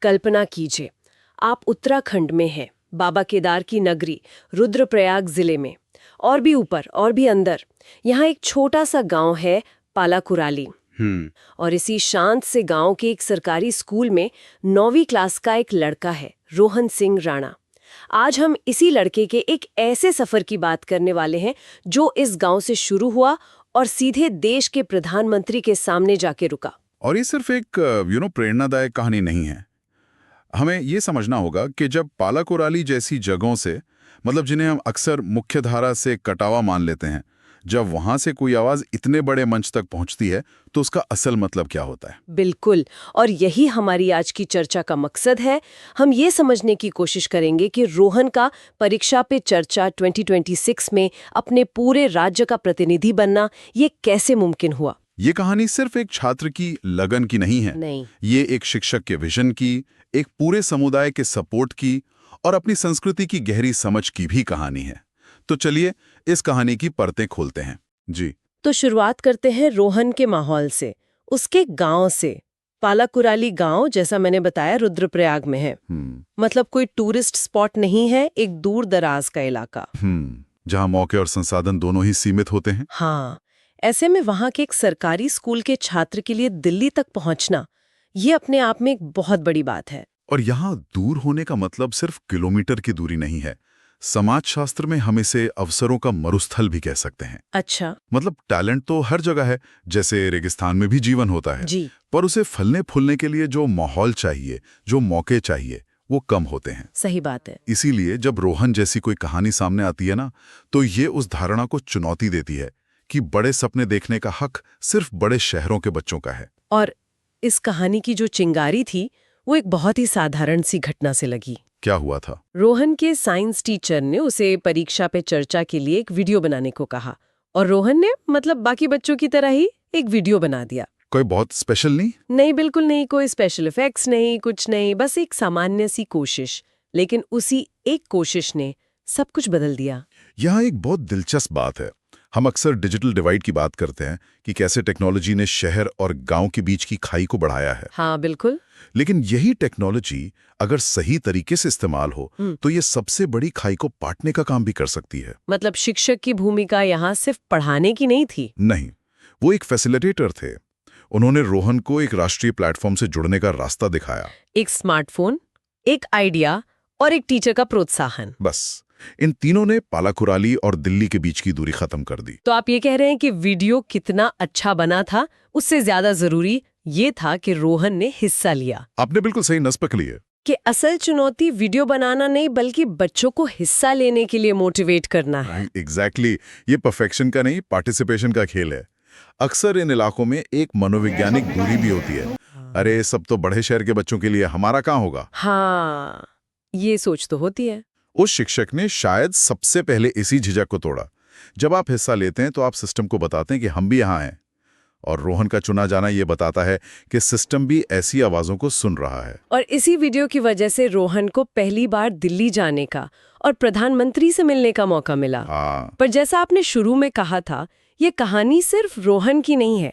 कल्पना कीजिए, आप उत्तराखंड में हैं, बाबा केदार की नगरी रुद्रप्रयाग जिले में, और भी ऊपर और भी अंदर यहाँ एक छोटा सा गांव है पालाकुराली। और इसी शांत से गांव के एक सरकारी स्कूल में 9वीं क्लास का एक लड़का है, रोहन सिंह राणा। आज हम इसी लड़के के एक ऐसे सफर की बात करने वाले हैं जो इस गांव से शुरू हुआ और सीधे देश के प्रधानमंत्री के सामने जाके रुका। और ये सिर्फ एक प्रेरणादायक कहानी नहीं है। हमें ये समझना होगा कि जब पालाकुराली जैसी जगहों से, मतलब जिन्हें हम अक्सर मुख्यधारा से कटावा मान लेते हैं, जब वहां से कोई आवाज इतने बड़े मंच तक पहुंचती है तो उसका असल मतलब क्या होता है। बिल्कुल, और यही हमारी आज की चर्चा का मकसद है। हम ये समझने की कोशिश करेंगे कि रोहन का परीक्षा पे चर्चा 2026 में अपने पूरे राज्य का प्रतिनिधि बनना ये कैसे मुमकिन हुआ। ये कहानी सिर्फ एक छात्र की लगन की नहीं है। नहीं, ये एक शिक्षक के विजन की, एक पूरे समुदाय के सपोर्ट की और अपनी संस्कृति की गहरी समझ की भी कहानी है। तो चलिए इस कहानी की परतें खोलते हैं। जी, तो शुरुआत करते हैं रोहन के माहौल से, उसके गांव से। पालाकुराली गांव, जैसा मैंने बताया, रुद्रप्रयाग में है। मतलब कोई टूरिस्ट स्पॉट नहीं है, एक दूर दराज का इलाका। जहां मौके और संसाधन दोनों ही सीमित होते हैं। हाँ, ऐसे में वहां के एक सरकारी स्कूल के छात्र के लिए दिल्ली तक पहुंचना, ये अपने आप में एक बहुत बड़ी बात है। और यहाँ दूर होने का मतलब सिर्फ किलोमीटर की दूरी नहीं है। समाजशास्त्र में हम इसे अवसरों का मरुस्थल भी कह सकते हैं। अच्छा। मतलब टैलेंट तो हर जगह है, जैसे रेगिस्तान में भी जीवन होता है जी। पर उसे फलने फूलने के लिए जो माहौल चाहिए, जो मौके चाहिए, वो कम होते हैं। सही बात है। इसीलिए जब रोहन जैसी कोई कहानी सामने आती है ना, तो ये उस धारणा को चुनौती देती है कि बड़े सपने देखने का हक सिर्फ बड़े शहरों के बच्चों का है। और इस कहानी की जो चिंगारी थी वो एक बहुत ही साधारण सी घटना से लगी। क्या हुआ था? रोहन के साइंस टीचर ने उसे परीक्षा पे चर्चा के लिए एक वीडियो बनाने को कहा और रोहन ने, मतलब बाकी बच्चों की तरह ही, एक वीडियो बना दिया। कोई बहुत स्पेशल नहीं? नहीं, बिल्कुल नहीं। कोई स्पेशल इफेक्ट्स नहीं, कुछ नहीं, बस एक सामान्य सी कोशिश। लेकिन उसी एक कोशिश ने सब कुछ बदल दिया। यहाँ एक बहुत दिलचस्प बात है। हम अक्सर डिजिटल डिवाइड की बात करते हैं कि कैसे टेक्नोलॉजी ने शहर और गांव के बीच की खाई को बढ़ाया है। हाँ, बिल्कुल। लेकिन यही टेक्नोलॉजी अगर सही तरीके से इस्तेमाल हो तो ये सबसे बड़ी खाई को पाटने का काम भी कर सकती है। मतलब शिक्षक की भूमिका यहाँ सिर्फ पढ़ाने की नहीं थी। नहीं, वो एक फैसिलिटेटर थे। उन्होंने रोहन को एक राष्ट्रीय प्लेटफॉर्म से जुड़ने का रास्ता दिखाया। एक स्मार्टफोन, एक आइडिया और एक टीचर का प्रोत्साहन। बस इन तीनों ने पालाकुराली और दिल्ली के बीच की दूरी खत्म कर दी। तो आप ये कह रहे हैं कि वीडियो कितना अच्छा बना था, उससे ज्यादा जरूरी ये था कि रोहन ने हिस्सा लिया। आपने बिल्कुल सही नस पकड़ी है कि असल चुनौती वीडियो बनाना नहीं, बल्कि बच्चों को हिस्सा लेने के लिए मोटिवेट करना है। एग्जैक्टली। ये परफेक्शन का नहीं, पार्टिसिपेशन का खेल है। अक्सर इन इलाकों में एक मनोवैज्ञानिक दूरी भी होती है। अरे सब तो बड़े शहर के बच्चों के लिए, हमारा कहाँ होगा। हाँ, ये सोच तो होती है। उस शिक्षक ने शायद सबसे पहले इसी झिझक को तोड़ा। जब आप हिस्सा लेते हैं तो आप सिस्टम को बताते हैं कि हम भी यहाँ हैं। और रोहन का चुना जाना ये बताता है कि सिस्टम भी ऐसी आवाजों को सुन रहा है। और इसी वीडियो की वजह से रोहन को पहली बार दिल्ली जाने का और प्रधानमंत्री से मिलने का मौका मिला। पर जैसा आपने शुरू में कहा था, ये कहानी सिर्फ रोहन की नहीं है।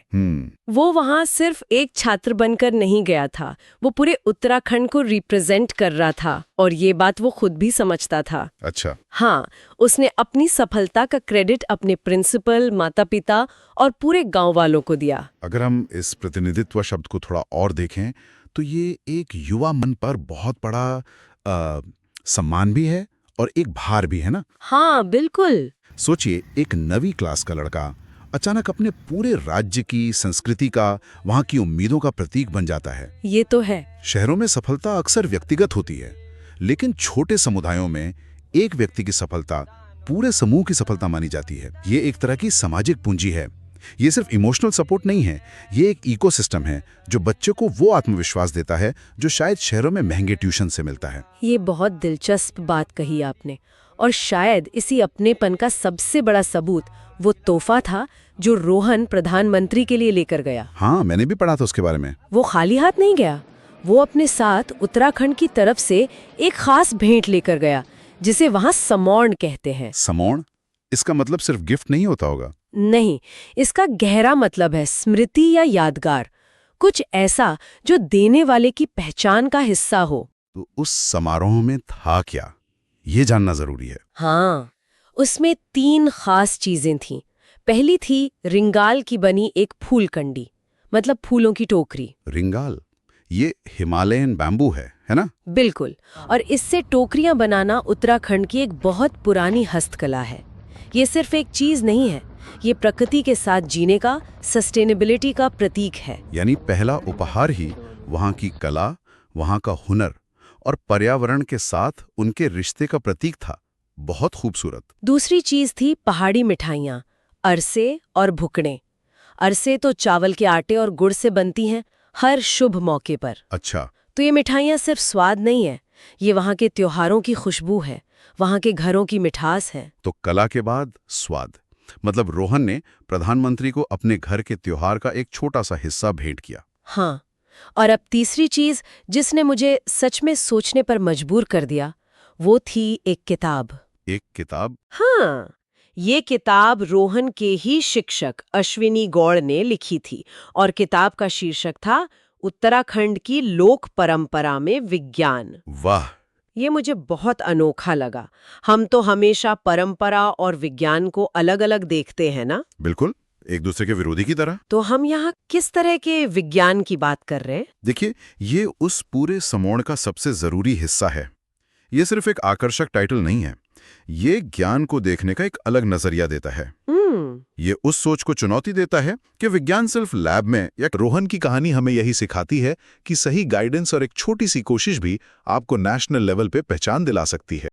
वो वहां सिर्फ एक छात्र बनकर नहीं गया था, वो पूरे उत्तराखंड को रिप्रेजेंट कर रहा था, और ये बात वो खुद भी समझता था। अच्छा। हाँ, उसने अपनी सफलता का क्रेडिट अपने प्रिंसिपल, माता पिता और पूरे गांव वालों को दिया। अगर हम इस प्रतिनिधित्व शब्द को थोड़ा और देखें तो ये एक युवा मन पर बहुत बड़ा सम्मान भी है और एक भार भी है ना। हाँ, बिल्कुल। सोचिए, एक 9वीं क्लास का लड़का अचानक अपने पूरे राज्य की संस्कृति का, वहां की उम्मीदों का प्रतीक बन जाता है। ये तो है। शहरों में सफलता अक्सर व्यक्तिगत होती है, लेकिन छोटे समुदायों में एक व्यक्ति की सफलता पूरे समूह की सफलता मानी जाती है। ये एक तरह की सामाजिक पूंजी है। ये सिर्फ इमोशनल सपोर्ट नहीं है, ये एक इकोसिस्टम है जो बच्चे को वो आत्मविश्वास देता है जो शायद शहरों में महंगे ट्यूशन से मिलता है। ये बहुत दिलचस्प बात कही आपने, और शायद इसी अपनेपन का सबसे बड़ा सबूत वो तोहफा था जो रोहन प्रधानमंत्री के लिए लेकर गया। हाँ, मैंने भी पढ़ा था उसके बारे में। वो खाली हाथ नहीं गया, वो अपने साथ उत्तराखंड की तरफ से एक खास भेंट लेकर गया, जिसे वहाँ समौण कहते हैं। समौण? इसका मतलब सिर्फ गिफ्ट नहीं होता होगा? नहीं, इसका गहरा मतलब है स्मृति या यादगार। कुछ ऐसा जो देने वाले की पहचान का हिस्सा हो। तो उस समारोह में था क्या, ये जानना जरूरी है। हाँ, उसमें 3 खास चीजें थीं। पहली थी रिंगाल की बनी एक फूल कंडी, मतलब फूलों की टोकरी। रिंगाल, ये हिमालयन बैम्बू है ना? बिल्कुल, और इससे टोकरियां बनाना उत्तराखंड की एक बहुत पुरानी हस्तकला है। ये सिर्फ एक चीज नहीं है, ये प्रकृति के साथ जीने का, सस्टेनेबिलिटी का प्रतीक है। यानी पहला उपहार ही वहाँ की कला, वहाँ का हुनर और पर्यावरण के साथ उनके रिश्ते का प्रतीक था। बहुत खूबसूरत। दूसरी चीज थी पहाड़ी मिठाइयाँ, अरसे और भुकड़े। अरसे तो चावल के आटे और गुड़ से बनती हैं हर शुभ मौके पर। अच्छा। तो ये मिठाइयाँ सिर्फ स्वाद नहीं है, ये वहाँ के त्योहारों की खुशबू है, वहाँ के घरों की मिठास है। तो कला के बाद स्वाद, मतलब रोहन ने प्रधानमंत्री को अपने घर के त्योहार का एक छोटा सा हिस्सा भेंट किया। हाँ, और अब तीसरी चीज जिसने मुझे सच में सोचने पर मजबूर कर दिया, वो थी एक किताब। एक किताब? हाँ, ये किताब रोहन के ही शिक्षक अश्विनी गौड़ ने लिखी थी और किताब का शीर्षक था उत्तराखंड की लोक परंपरा में विज्ञान। वाह! ये मुझे बहुत अनोखा लगा। हम तो हमेशा परंपरा और विज्ञान को अलग-अलग देखते हैं ना? बिल्कुल, एक दूसरे के विरोधी की तरह। तो हम यहाँ किस तरह के विज्ञान की बात कर रहे हैं? देखिए, ये उस पूरे समोण का सबसे जरूरी हिस्सा है। ये सिर्फ एक आकर्षक टाइटल नहीं है, ये ज्ञान को देखने का एक अलग नजरिया देता है। ये उस सोच को चुनौती देता है कि विज्ञान सिर्फ लैब में या रोहन की कहानी हमें यही सिखाती है कि सही गाइडेंस और एक छोटी सी कोशिश भी आपको नेशनल लेवल पे पहचान दिला सकती है।